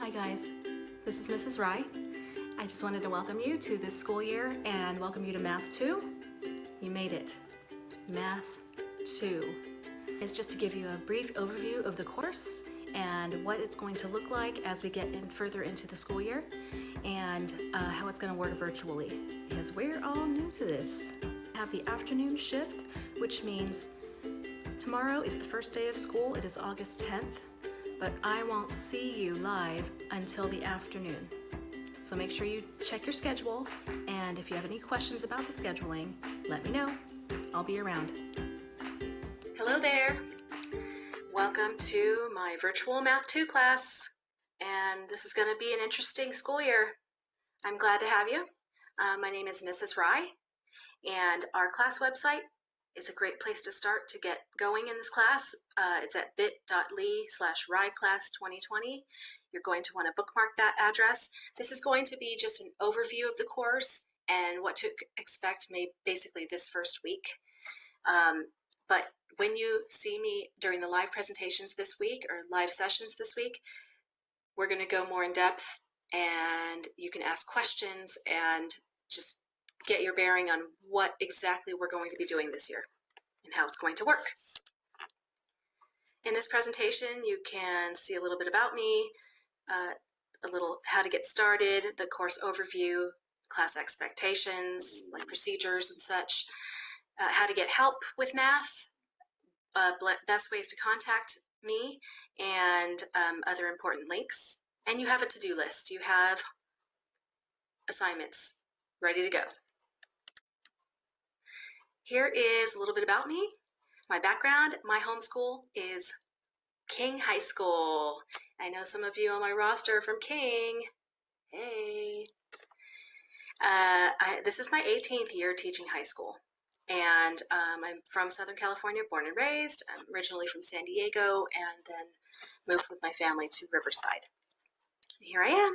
Hi guys, this is Mrs. Rye. I just wanted to welcome you to this school year and welcome you to Math 2. You made it. Math 2. It's just to give you a brief overview of the course and what it's going to look like as we get further into the school year and how it's going to work virtually, because we're all new to this. I have the afternoon shift, which means tomorrow is the first day of school. It is August 10th. But I won't see you live until the afternoon. So make sure you check your schedule, and if you have any questions about the scheduling, let me know. I'll be around. Hello there. Welcome to my virtual Math 2 class, and this is going to be an interesting school year. I'm glad to have you. My name is Mrs. Rye, and our class website is a great place to start to get going in this class. It's at bit.ly/RyeClass2020. You're going to want to bookmark that address. This is going to be just an overview of the course and what to expect basically this first week. But when you see me during the live presentations this week or live sessions this week, we're going to go more in depth, and you can ask questions and just get your bearing on what exactly we're going to be doing this year and how it's going to work. In this presentation, you can see a little bit about me, a little how to get started, the course overview, class expectations, like procedures and such, how to get help with math, best ways to contact me, and other important links. And you have a to-do list. You have assignments ready to go. Here is a little bit about me. My background, my homeschool is King High School. I know some of you on my roster are from King. Hey. This is my 18th year teaching high school. And I'm from Southern California, born and raised. I'm originally from San Diego and then moved with my family to Riverside. Here I am.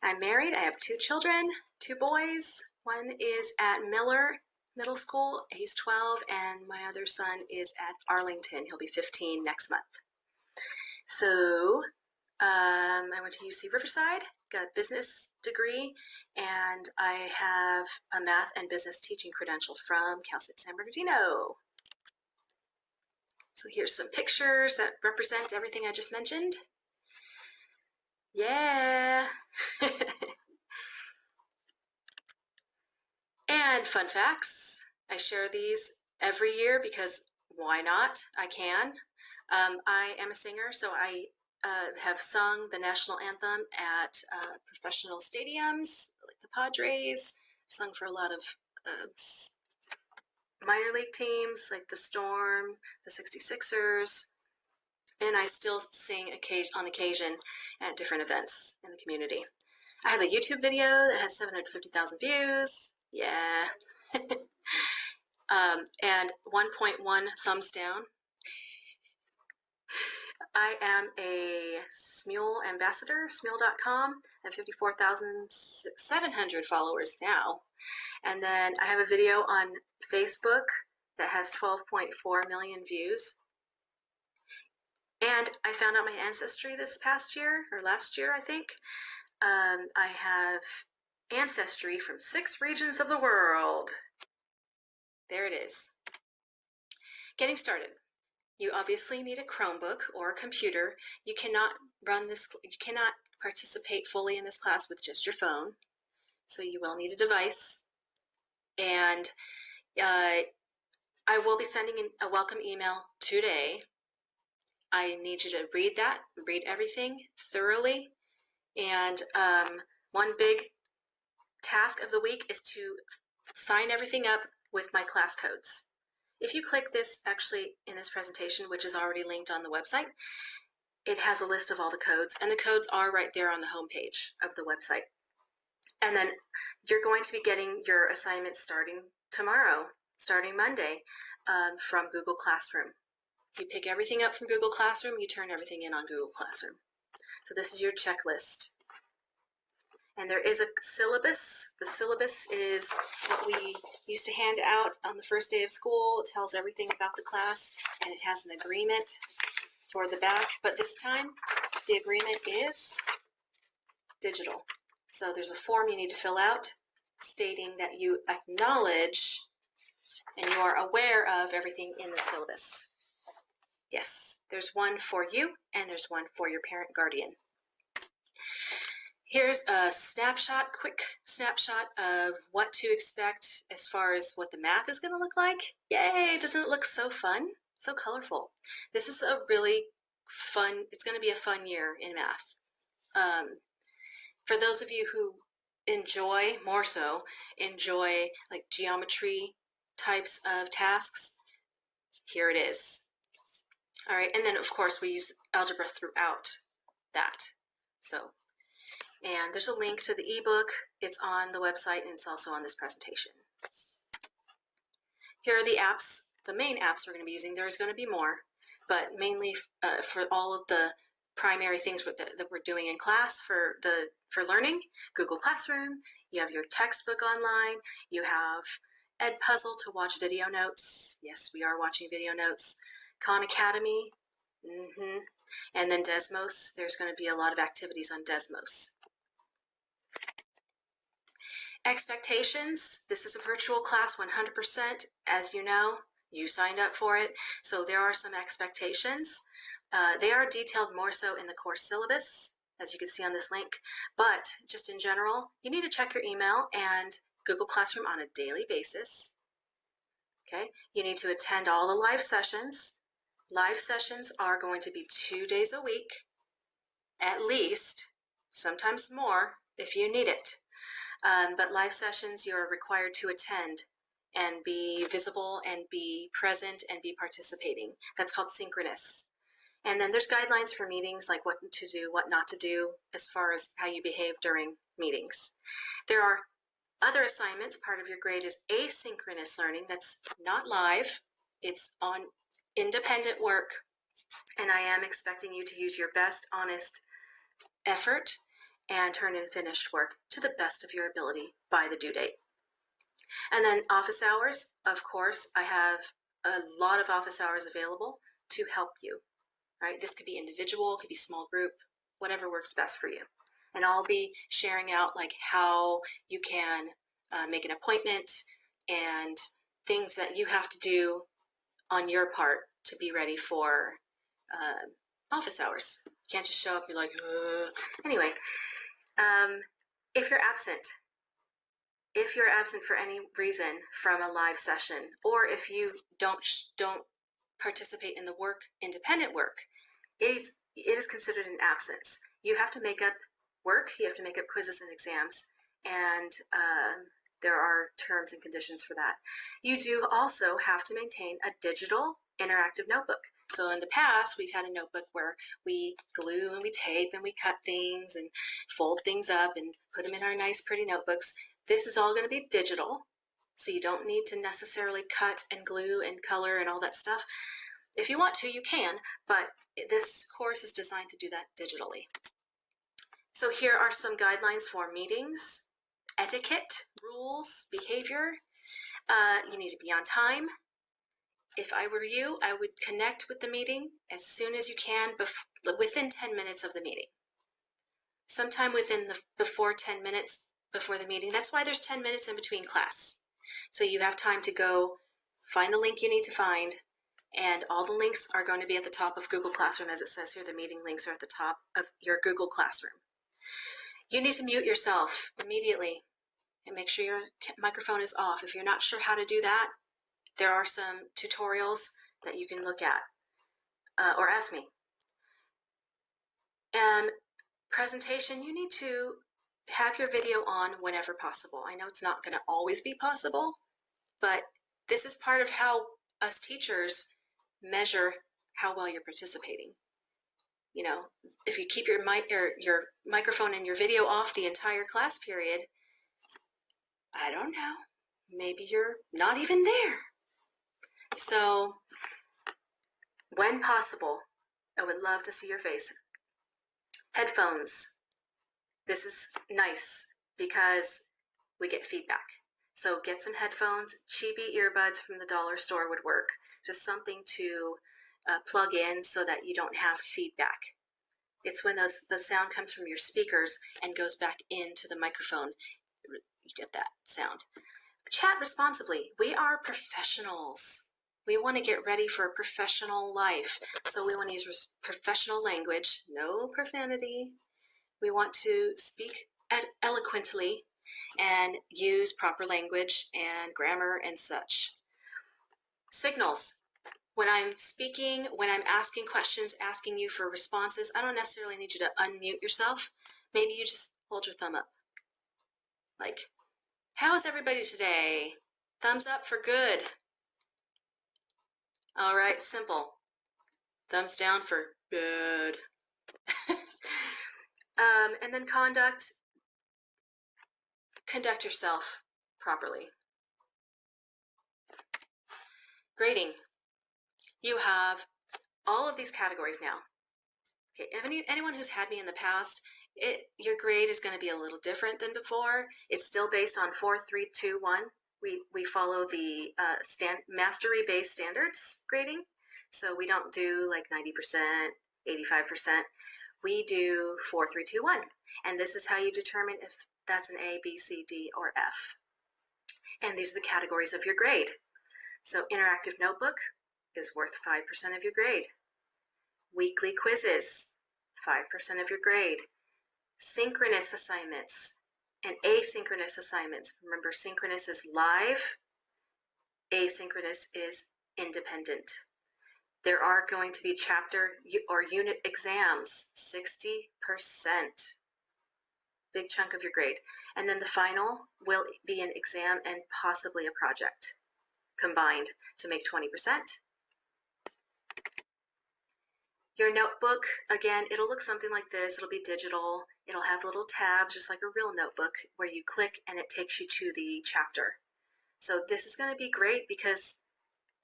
I'm married. I have 2 children, 2 boys. One is at Miller Middle School, he's 12, and my other son is at Arlington. He'll be 15 next month. So I went to UC Riverside, got a business degree, and I have a math and business teaching credential from Cal State San Bernardino. So here's some pictures that represent everything I just mentioned. Yeah. And fun facts, I share these every year because why not? I can. I am a singer, so I have sung the national anthem at professional stadiums like the Padres, sung for a lot of minor league teams like the Storm, the 66ers, and I still sing on occasion at different events in the community. I have a YouTube video that has 750,000 views. Yeah. And 1.1 thumbs down. I am a Smule ambassador, smule.com. I have 54,700 followers now. And then I have a video on Facebook that has 12.4 million views. And I found out my ancestry this past year, or last year, I think. I have ancestry from 6 regions of the world. There it is. Getting started. You obviously need a Chromebook or a computer. You cannot participate fully in this class with just your phone. So you will need a device. And I will be sending a welcome email today. I need you to read that, read everything thoroughly. And one big task of the week is to sign everything up with my class codes. If you click this actually in this presentation, which is already linked on the website, it has a list of all the codes, and the codes are right there on the home page of the website. And then you're going to be getting your assignments starting tomorrow, starting Monday, from Google Classroom. You pick everything up from Google Classroom, you turn everything in on Google Classroom. So this is your checklist. And there is a syllabus. The syllabus is what we used to hand out on the first day of school. It tells everything about the class, and it has an agreement toward the back. But this time, the agreement is digital. So there's a form you need to fill out stating that you acknowledge and you are aware of everything in the syllabus. Yes, there's one for you and there's one for your parent guardian. Here's a snapshot, quick snapshot of what to expect as far as what the math is going to look like. Yay, doesn't it look so fun? So colorful. This is a really fun, it's going to be a fun year in math. For those of you who enjoy, more so, enjoy like geometry types of tasks, here it is. All right, and then of course we use algebra throughout that. So, and there's a link to the ebook. It's on the website and it's also on this presentation. Here are the apps, the main apps we're going to be using. There's going to be more, but mainly for all of the primary things that we're doing in class for learning. Google Classroom, you have your textbook online, you have Edpuzzle to watch video notes. Yes, we are watching video notes. Khan Academy, and then Desmos. There's going to be a lot of activities on Desmos. Expectations, this is a virtual class 100%. As you know, you signed up for it, so there are some expectations. They are detailed more so in the course syllabus, as you can see on this link, but just in general, you need to check your email and Google Classroom on a daily basis. Okay, you need to attend all the live sessions. Live sessions are going to be 2 days a week, at least, sometimes more if you need it. But live sessions you're required to attend and be visible and be present and be participating. That's called synchronous. And then there's guidelines for meetings, like what to do, what not to do, as far as how you behave during meetings. There are other assignments. Part of your grade is asynchronous learning. That's not live. It's on independent work. And I am expecting you to use your best, honest effort and turn in finished work to the best of your ability by the due date. And then office hours, of course, I have a lot of office hours available to help you. Right? This could be individual, could be small group, whatever works best for you. And I'll be sharing out like how you can make an appointment and things that you have to do on your part to be ready for office hours. You can't just show up and be like, ugh. Anyway, if you're absent for any reason from a live session, or if you don't participate in the independent work, it is considered an absence. You have to make up work, you have to make up quizzes and exams, and there are terms and conditions for that. You do also have to maintain a digital interactive notebook. So in the past, we've had a notebook where we glue and we tape and we cut things and fold things up and put them in our nice pretty notebooks. This is all going to be digital, so you don't need to necessarily cut and glue and color and all that stuff. If you want to, you can, but this course is designed to do that digitally. So here are some guidelines for meetings, etiquette, rules, behavior. You need to be on time. If I were you, I would connect with the meeting as soon as you can, within 10 minutes of the meeting. Sometime before 10 minutes before the meeting. That's why there's 10 minutes in between class. So you have time to go find the link you need to find, and all the links are going to be at the top of Google Classroom. As it says here, the meeting links are at the top of your Google Classroom. You need to mute yourself immediately and make sure your microphone is off. If you're not sure how to do that, there are some tutorials that you can look at or ask me. And presentation, you need to have your video on whenever possible. I know it's not going to always be possible, but this is part of how us teachers measure how well you're participating. You know, if you keep your microphone and your video off the entire class period, I don't know, maybe you're not even there. So when possible, I would love to see your face. Headphones. This is nice because we get feedback. So get some headphones. Cheapy earbuds from the dollar store would work. Just something to plug in so that you don't have feedback. It's when the sound comes from your speakers and goes back into the microphone. You get that sound. Chat responsibly. We are professionals. We want to get ready for a professional life. So we want to use professional language, no profanity. We want to speak eloquently and use proper language and grammar and such. Signals. When I'm speaking, when I'm asking questions, asking you for responses, I don't necessarily need you to unmute yourself. Maybe you just hold your thumb up. Like, how's everybody today? Thumbs up for good. All right, simple. Thumbs down for good. And then conduct yourself properly. Grading. You have all of these categories now. Okay, anyone who's had me in the past, your grade is going to be a little different than before. It's still based on 4, 3, 2, 1. We follow the mastery-based standards grading. So we don't do like 90%, 85%. We do 4, 3, 2, 1. And this is how you determine if that's an A, B, C, D, or F. And these are the categories of your grade. So interactive notebook is worth 5% of your grade. Weekly quizzes, 5% of your grade. Synchronous assignments and asynchronous assignments. Remember, synchronous is live, asynchronous is independent. There are going to be chapter or unit exams, 60%. Big chunk of your grade. And then the final will be an exam and possibly a project combined to make 20%. Your notebook, again, it'll look something like this. It'll be digital. It'll have little tabs, just like a real notebook, where you click and it takes you to the chapter. So this is going to be great because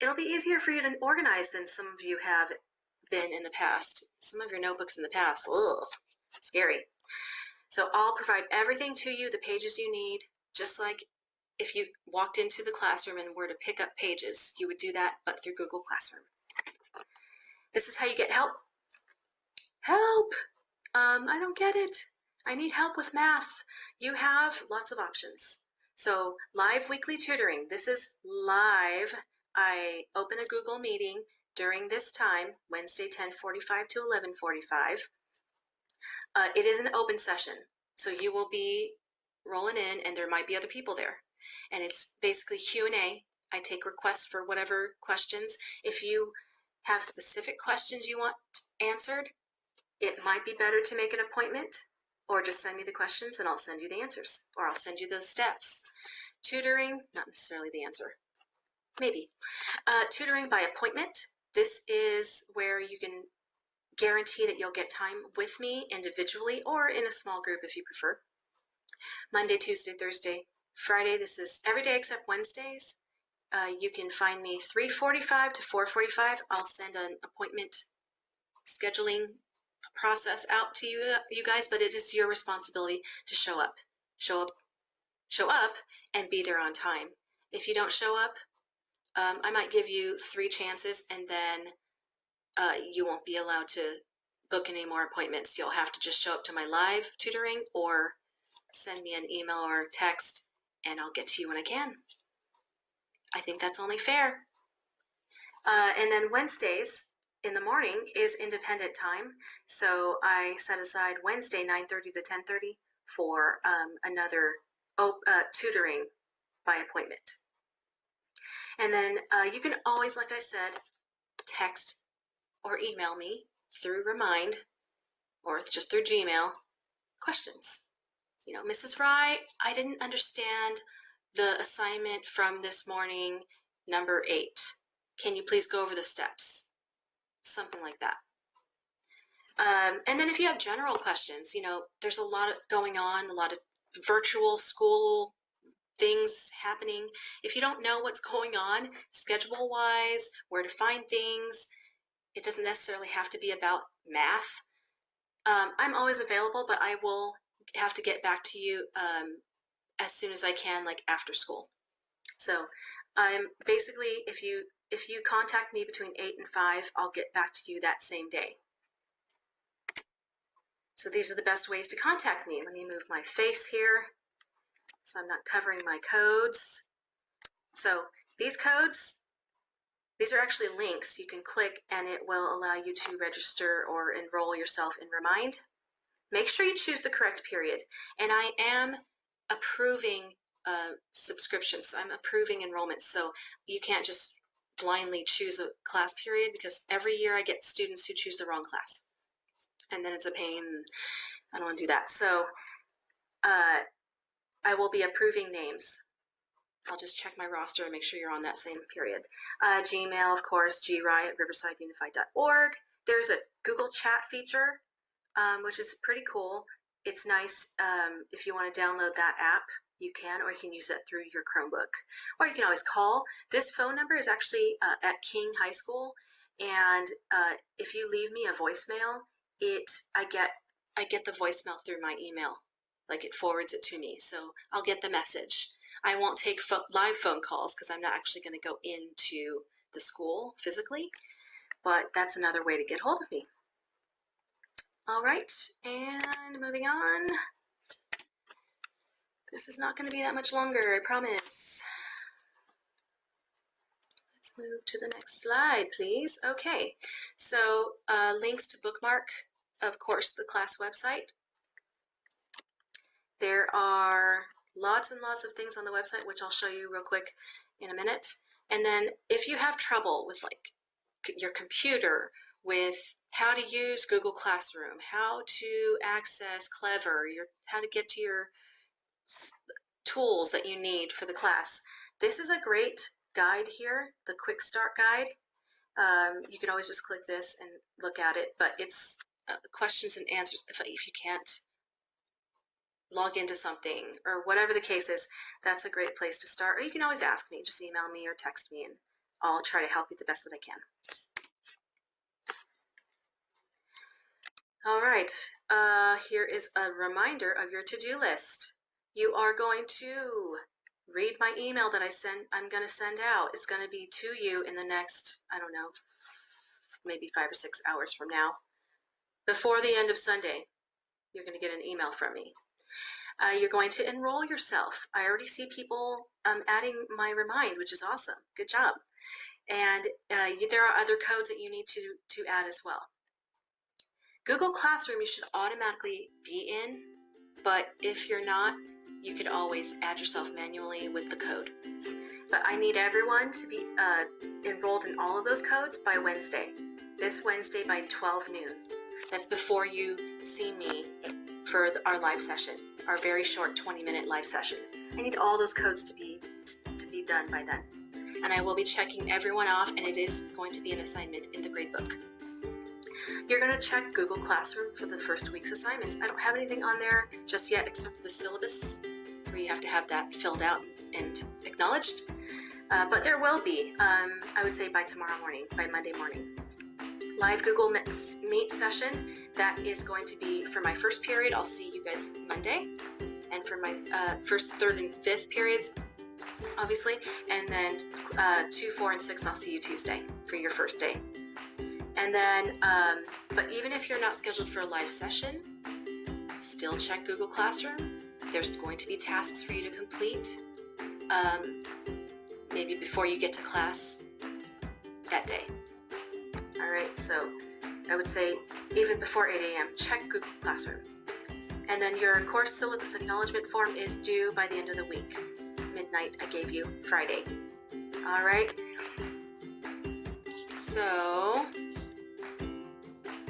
it'll be easier for you to organize than some of you have been in the past. Some of your notebooks in the past, ugh, scary. So I'll provide everything to you, the pages you need, just like if you walked into the classroom and were to pick up pages, you would do that, but through Google Classroom. This is how you get help. Help! I don't get it. I need help with math. You have lots of options. So live weekly tutoring. This is live. I open a Google meeting during this time, Wednesday 10:45 to 11:45. It is an open session. So you will be rolling in and there might be other people there. And it's basically Q&A. I take requests for whatever questions. If you have specific questions you want answered, it might be better to make an appointment or just send me the questions and I'll send you the answers, or I'll send you the steps. Tutoring, not necessarily the answer, maybe. Tutoring by appointment. This is where you can guarantee that you'll get time with me individually or in a small group if you prefer. Monday, Tuesday, Thursday, Friday. This is every day except Wednesdays. You can find me 3:45 to 4:45. I'll send an appointment scheduling process out to you guys, but it is your responsibility to show up and be there on time. If you don't show up, I might give you 3 chances and then you won't be allowed to book any more appointments. You'll have to just show up to my live tutoring or send me an email or text and I'll get to you when I can. I think that's only fair. And then Wednesdays in the morning is independent time. So I set aside Wednesday 9:30 to 10:30 for another tutoring by appointment. And then you can always, like I said, text or email me through Remind or just through Gmail questions. You know, Mrs. Rye, I didn't understand the assignment from this morning, number 8. Can you please go over the steps? Something like that. And then if you have general questions, you know, there's a lot going on, a lot of virtual school things happening. If you don't know what's going on, schedule-wise, where to find things, it doesn't necessarily have to be about math. I'm always available, but I will have to get back to you as soon as I can, like after school. So I'm basically, if you contact me between 8 and 5, I'll get back to you that same day. So these are the best ways to contact me. Let me move my face here so I'm not covering my codes. So these codes, these are actually links you can click and it will allow you to register or enroll yourself in Remind. Make sure you choose the correct period. And I am approving subscriptions. I'm approving enrollments. So you can't just blindly choose a class period because every year I get students who choose the wrong class. And then it's a pain. I don't want to do that. So I will be approving names. I'll just check my roster and make sure you're on that same period. Gmail, of course, gry@riversideunified.org. There's a Google Chat feature, which is pretty cool. It's nice if you want to download that app, you can, or you can use that through your Chromebook. Or you can always call. This phone number is actually at King High School, and if you leave me a voicemail, I get the voicemail through my email. Like it forwards it to me, so I'll get the message. I won't take live phone calls because I'm not actually going to go into the school physically, but that's another way to get hold of me. All right, and moving on. This is not going to be that much longer, I promise. Let's move to the next slide, please. Okay, so links to bookmark, of course, the class website. There are lots and lots of things on the website, which I'll show you real quick in a minute. And then if you have trouble with like your computer, with how to use Google Classroom, how to access Clever, how to get to your tools that you need for the class, this is a great guide here, the Quick Start Guide. You can always just click this and look at it, but it's questions and answers. If you can't log into something or whatever the case is, that's a great place to start. Or you can always ask me, just email me or text me and I'll try to help you the best that I can. All right, here is a reminder of your to-do list. You are going to read my email that I'm going to send out. It's going to be to you in the next, I don't know, maybe 5 or 6 hours from now. Before the end of Sunday, you're going to get an email from me. You're going to enroll yourself. I already see people adding my Remind, which is awesome. Good job. And there are other codes that you need to add as well. Google Classroom you should automatically be in, but if you're not, you could always add yourself manually with the code. But I need everyone to be enrolled in all of those codes by Wednesday. This Wednesday by 12 noon. That's before you see me for our live session, our very short 20-minute live session. I need all those codes to be done by then. And I will be checking everyone off, and it is going to be an assignment in the gradebook. You're going to check Google Classroom for the first week's assignments. I don't have anything on there just yet except for the syllabus, where you have to have that filled out and acknowledged. But there will be, I would say by tomorrow morning, by Monday morning. Live Google Meet session, that is going to be for my first period. I'll see you guys Monday. And for my first, third, and fifth periods, obviously. And then 2, 4, and 6, I'll see you Tuesday for your first day. And then, but even if you're not scheduled for a live session, still check Google Classroom. There's going to be tasks for you to complete, maybe before you get to class that day. All right, so I would say even before 8 a.m., check Google Classroom. And then your course syllabus acknowledgement form is due by the end of the week. Midnight, I gave you Friday. All right. So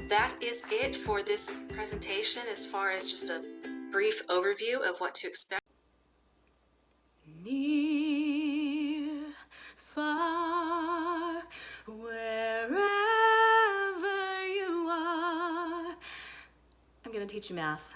that is it for this presentation as far as just a brief overview of what to expect. Near, far, wherever you are. I'm going to teach you math.